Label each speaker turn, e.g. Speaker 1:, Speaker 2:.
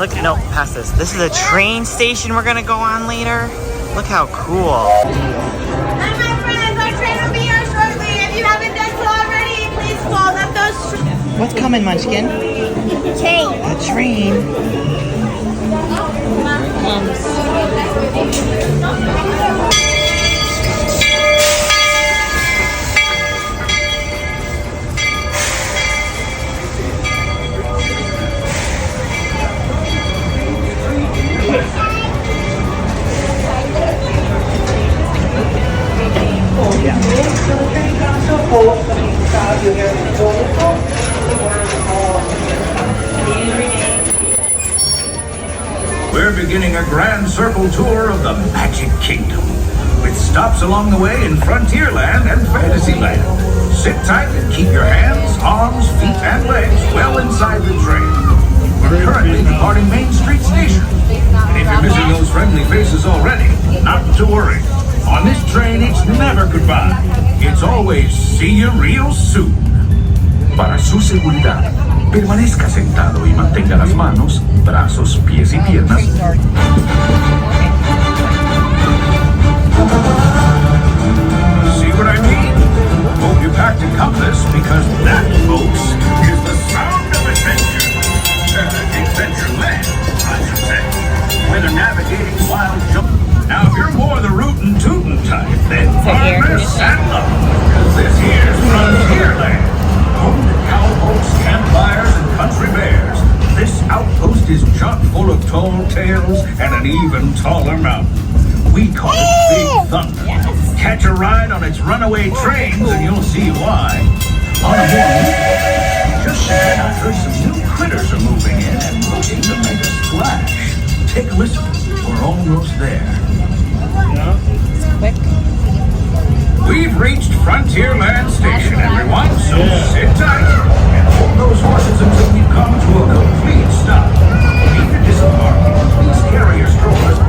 Speaker 1: Look, no, past this. This is a train station we're gonna go on later. Look how cool.
Speaker 2: Hi, my friends. Our train will be here shortly. If you haven't done so already, please call up those.
Speaker 1: What's coming, Munchkin?
Speaker 2: Train.
Speaker 1: A train.
Speaker 3: We're beginning a grand circle tour of the Magic Kingdom, with stops along the way in Frontierland and Fantasyland. Sit tight and keep your hands, arms, feet, and legs well inside the train. We're currently departing Main Street Station. And if you're missing those friendly faces already, not to worry. On this train, it's never goodbye. It's always see you real soon. Para su seguridad, permanezca sentado y mantenga las manos, brazos, pies y piernas. See what I mean? Hope you packed a compass, because that, folks, is the sound of adventure. Adventureland, I should say. Whether navigating wild jump. Now, if you're more the rootin' tootin' type, then farmers saddle up, because this here's Frontierland. Home to cowpokes, campfires, and country bears. This outpost is chock full of tall tales and an even taller mountain. We call it Big Thunder. Yes. Catch a ride on its runaway trains and you'll see why. On a morning, just then I heard some new critters are moving in and looking to make a splash. Take a listen. We're almost there.
Speaker 2: Quick.
Speaker 3: We've reached Frontierland Station, everyone, so sit tight and hold those horses until we've come to a complete stop. If you're disembarking, please carry your strollers